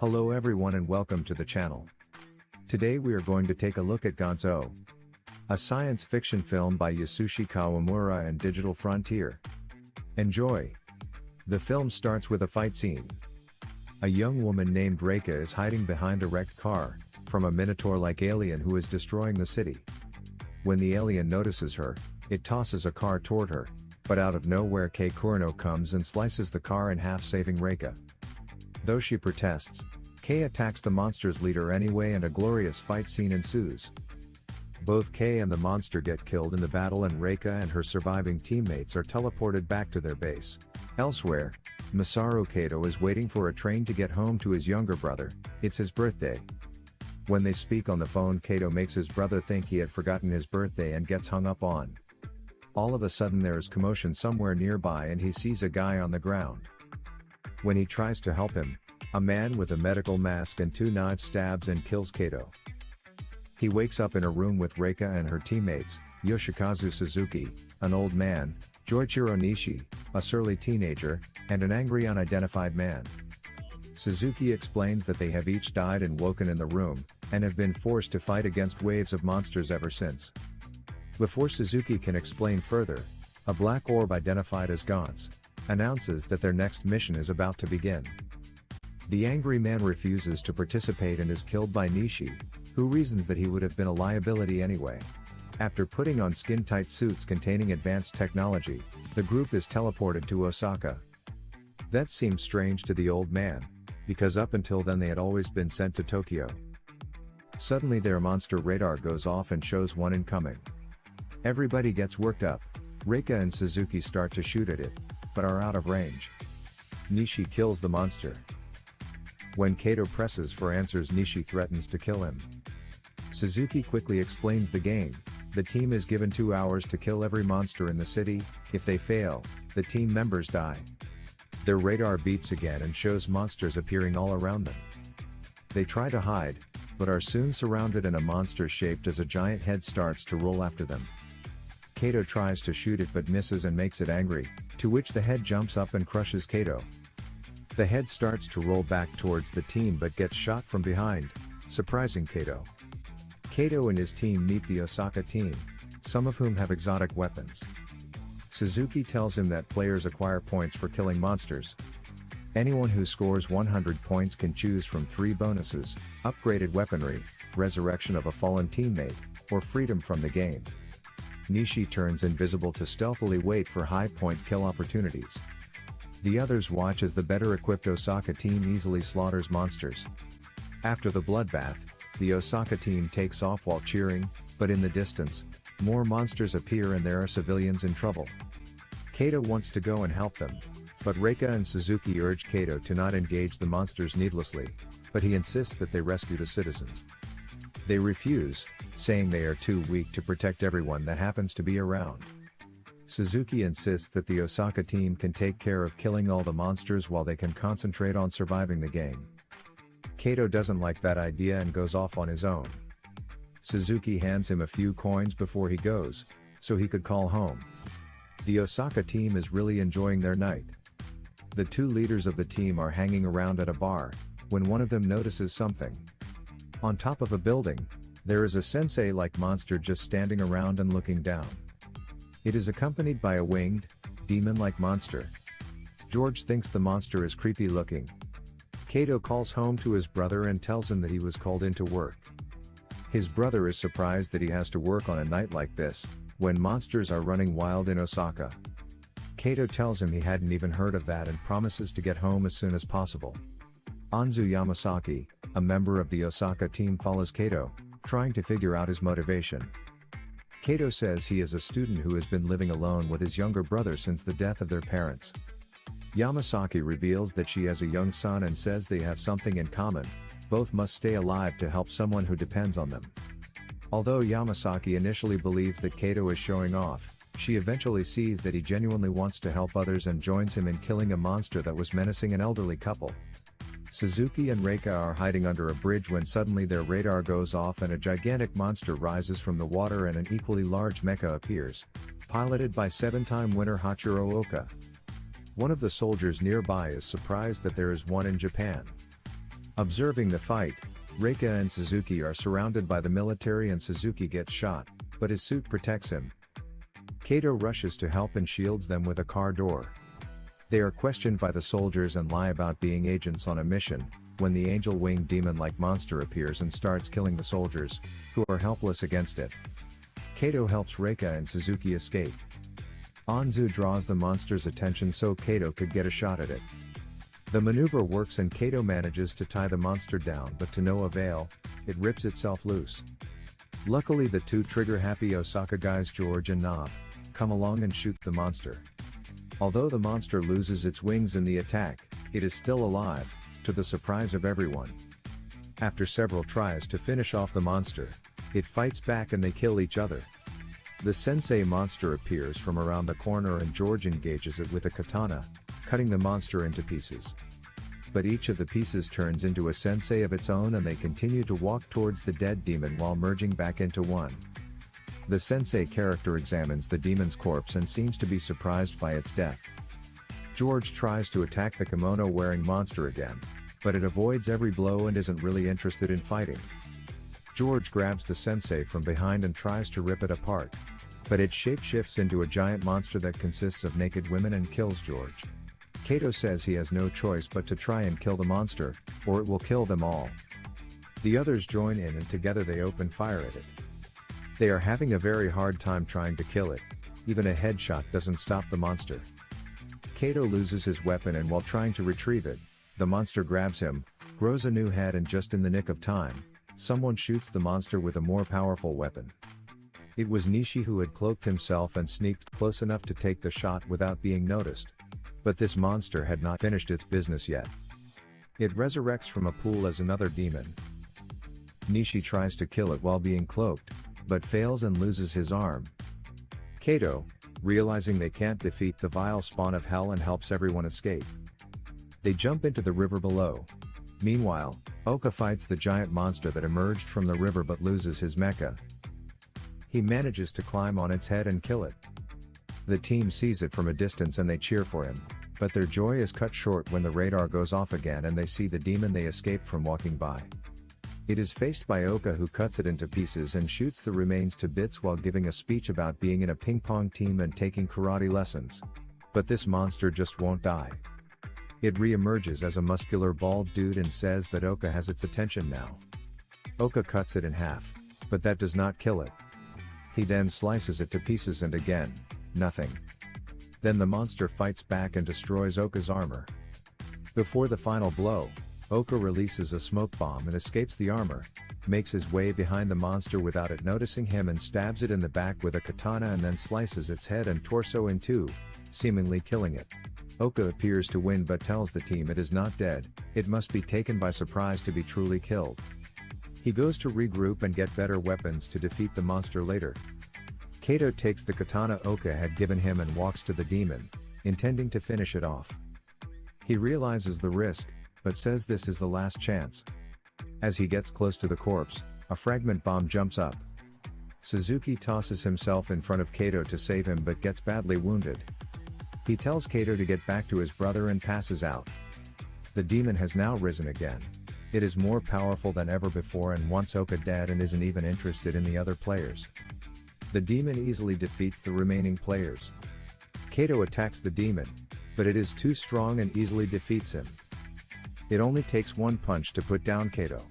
Hello everyone and welcome to the channel. Today we are going to take a look at Gonzo, a science fiction film by Yasushi Kawamura and Digital Frontier. Enjoy! The film starts with a fight scene. A young woman named Reika is hiding behind a wrecked car, from a minotaur-like alien who is destroying the city. When the alien notices her, it tosses a car toward her, but out of nowhere Kei Kurano comes and slices the car in half, saving Reika. Though she protests, Kei attacks the monster's leader anyway and a glorious fight scene ensues. Both Kei and the monster get killed in the battle and Reika and her surviving teammates are teleported back to their base. Elsewhere, Masaru Kato is waiting for a train to get home to his younger brother. It's his birthday. When they speak on the phone, Kato makes his brother think he had forgotten his birthday and gets hung up on. All of a sudden there is commotion somewhere nearby and he sees a guy on the ground. When he tries to help him, a man with a medical mask and two knives stabs and kills Kato. He wakes up in a room with Reika and her teammates, Yoshikazu Suzuki, an old man, Joichiro Nishi, a surly teenager, and an angry unidentified man. Suzuki explains that they have each died and woken in the room, and have been forced to fight against waves of monsters ever since. Before Suzuki can explain further, a black orb identified as Gantz announces that their next mission is about to begin. The angry man refuses to participate and is killed by Nishi, who reasons that he would have been a liability anyway. After putting on skin-tight suits containing advanced technology, the group is teleported to Osaka. That seems strange to the old man, because up until then they had always been sent to Tokyo. Suddenly their monster radar goes off and shows one incoming. Everybody gets worked up. Reika and Suzuki start to shoot at it, but are out of range. Nishi kills the monster. When Kato presses for answers, Nishi threatens to kill him. Suzuki quickly explains the game. The team is given 2 hours to kill every monster in the city. If they fail, the team members die. Their radar beeps again and shows monsters appearing all around them. They try to hide, but are soon surrounded and a monster shaped as a giant head starts to roll after them. Kato tries to shoot it but misses and makes it angry, to which the head jumps up and crushes Kato. The head starts to roll back towards the team but gets shot from behind, surprising Kato. Kato and his team meet the Osaka team, some of whom have exotic weapons. Suzuki tells him that players acquire points for killing monsters. Anyone who scores 100 points can choose from 3 bonuses: upgraded weaponry, resurrection of a fallen teammate, or freedom from the game. Nishi turns invisible to stealthily wait for high point kill opportunities. The others watch as the better equipped Osaka team easily slaughters monsters. After the bloodbath, the Osaka team takes off while cheering, but in the distance, more monsters appear and there are civilians in trouble. Kato wants to go and help them, but Reika and Suzuki urge Kato to not engage the monsters needlessly, but he insists that they rescue the citizens. They refuse, saying they are too weak to protect everyone that happens to be around. Suzuki insists that the Osaka team can take care of killing all the monsters while they can concentrate on surviving the game. Kato doesn't like that idea and goes off on his own. Suzuki hands him a few coins before he goes, so he could call home. The Osaka team is really enjoying their night. The 2 leaders of the team are hanging around at a bar, when one of them notices something. On top of a building, there is a sensei-like monster just standing around and looking down. It is accompanied by a winged, demon-like monster. George thinks the monster is creepy looking. Kato calls home to his brother and tells him that he was called into work. His brother is surprised that he has to work on a night like this, when monsters are running wild in Osaka. Kato tells him he hadn't even heard of that and promises to get home as soon as possible. Anzu Yamasaki, a member of the Osaka team, follows Kato, trying to figure out his motivation. Kato says he is a student who has been living alone with his younger brother since the death of their parents. Yamasaki reveals that she has a young son and says they have something in common: both must stay alive to help someone who depends on them. Although Yamasaki initially believes that Kato is showing off, she eventually sees that he genuinely wants to help others and joins him in killing a monster that was menacing an elderly couple. Suzuki and Reika are hiding under a bridge when suddenly their radar goes off and a gigantic monster rises from the water and an equally large mecha appears, piloted by 7-time winner Hachiro Oka. One of the soldiers nearby is surprised that there is one in Japan. Observing the fight, Reika and Suzuki are surrounded by the military and Suzuki gets shot, but his suit protects him. Kato rushes to help and shields them with a car door. They are questioned by the soldiers and lie about being agents on a mission, when the angel-winged demon-like monster appears and starts killing the soldiers, who are helpless against it. Kato helps Reika and Suzuki escape. Anzu draws the monster's attention so Kato could get a shot at it. The maneuver works and Kato manages to tie the monster down, but to no avail, it rips itself loose. Luckily the two trigger-happy Osaka guys George and Nob come along and shoot the monster. Although the monster loses its wings in the attack, it is still alive, to the surprise of everyone. After several tries to finish off the monster, it fights back and they kill each other. The sensei monster appears from around the corner and George engages it with a katana, cutting the monster into pieces. But each of the pieces turns into a sensei of its own and they continue to walk towards the dead demon while merging back into one. The sensei character examines the demon's corpse and seems to be surprised by its death. George tries to attack the kimono-wearing monster again, but it avoids every blow and isn't really interested in fighting. George grabs the sensei from behind and tries to rip it apart, but it shapeshifts into a giant monster that consists of naked women and kills George. Kato says he has no choice but to try and kill the monster, or it will kill them all. The others join in and together they open fire at it. They are having a very hard time trying to kill it, even a headshot doesn't stop the monster. Kato loses his weapon and while trying to retrieve it, the monster grabs him, grows a new head and just in the nick of time, someone shoots the monster with a more powerful weapon. It was Nishi who had cloaked himself and sneaked close enough to take the shot without being noticed. But this monster had not finished its business yet. It resurrects from a pool as another demon. Nishi tries to kill it while being cloaked, but fails and loses his arm. Kato, realizing they can't defeat the vile spawn of hell and helps everyone escape. They jump into the river below. Meanwhile, Oka fights the giant monster that emerged from the river but loses his mecha. He manages to climb on its head and kill it. The team sees it from a distance and they cheer for him, but their joy is cut short when the radar goes off again and they see the demon they escaped from walking by. It is faced by Oka who cuts it into pieces and shoots the remains to bits while giving a speech about being in a ping pong team and taking karate lessons. But this monster just won't die. It re-emerges as a muscular bald dude and says that Oka has its attention now. Oka cuts it in half, but that does not kill it. He then slices it to pieces and again, nothing. Then the monster fights back and destroys Oka's armor. Before the final blow, Oka releases a smoke bomb and escapes the armor, makes his way behind the monster without it noticing him and stabs it in the back with a katana and then slices its head and torso in two, seemingly killing it. Oka appears to win but tells the team it is not dead, it must be taken by surprise to be truly killed. He goes to regroup and get better weapons to defeat the monster later. Kato takes the katana Oka had given him and walks to the demon, intending to finish it off. He realizes the risk, but says this is the last chance. As he gets close to the corpse, a fragment bomb jumps up. Suzuki tosses himself in front of Kato to save him but gets badly wounded. He tells Kato to get back to his brother and passes out. The demon has now risen again. It is more powerful than ever before and wants Oka dead and isn't even interested in the other players. The demon easily defeats the remaining players. Kato attacks the demon, but it is too strong and easily defeats him. It only takes one punch to put down Kato.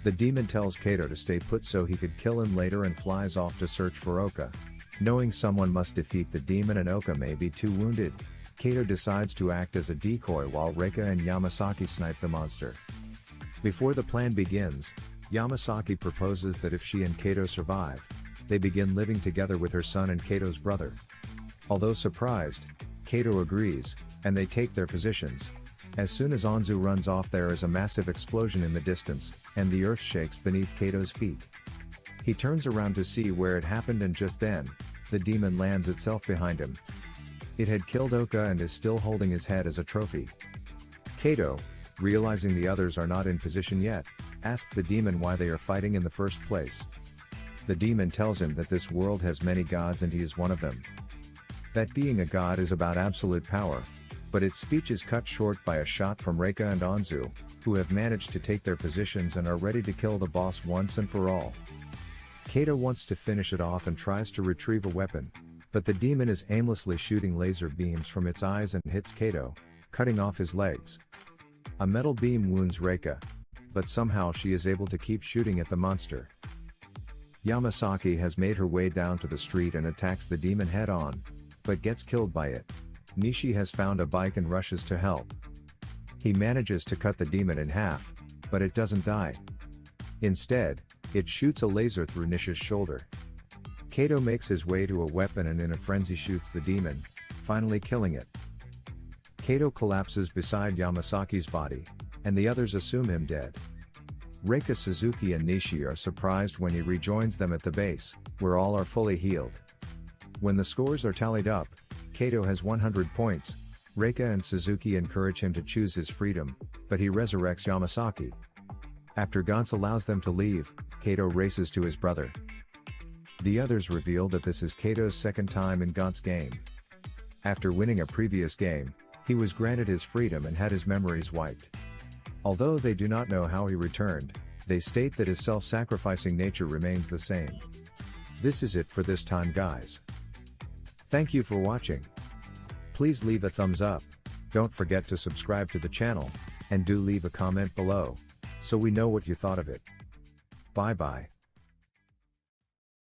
The demon tells Kato to stay put so he could kill him later and flies off to search for Oka. Knowing someone must defeat the demon and Oka may be too wounded, Kato decides to act as a decoy while Reika and Yamasaki snipe the monster. Before the plan begins, Yamasaki proposes that if she and Kato survive, they begin living together with her son and Kato's brother. Although surprised, Kato agrees, and they take their positions. As soon as Anzu runs off there is a massive explosion in the distance, and the earth shakes beneath Kato's feet. He turns around to see where it happened and just then, the demon lands itself behind him. It had killed Oka and is still holding his head as a trophy. Kato, realizing the others are not in position yet, asks the demon why they are fighting in the first place. The demon tells him that this world has many gods and he is one of them. That being a god is about absolute power, but its speech is cut short by a shot from Reika and Anzu, who have managed to take their positions and are ready to kill the boss once and for all. Kato wants to finish it off and tries to retrieve a weapon, but the demon is aimlessly shooting laser beams from its eyes and hits Kato, cutting off his legs. A metal beam wounds Reika, but somehow she is able to keep shooting at the monster. Yamasaki has made her way down to the street and attacks the demon head-on, but gets killed by it. Nishi has found a bike and rushes to help. He manages to cut the demon in half, but it doesn't die. Instead, it shoots a laser through Nishi's shoulder. Kato makes his way to a weapon and in a frenzy shoots the demon, finally killing it. Kato collapses beside Yamasaki's body, and the others assume him dead. Reika, Suzuki and Nishi are surprised when he rejoins them at the base, where all are fully healed. When the scores are tallied up, Kato has 100 points. Reika and Suzuki encourage him to choose his freedom, but he resurrects Yamasaki. After Gantz allows them to leave, Kato races to his brother. The others reveal that this is Kato's second time in Gant's game. After winning a previous game, he was granted his freedom and had his memories wiped. Although they do not know how he returned, they state that his self-sacrificing nature remains the same. This is it for this time, guys. Thank you for watching. Please leave a thumbs up, don't forget to subscribe to the channel, and do leave a comment below, so we know what you thought of it. Bye bye.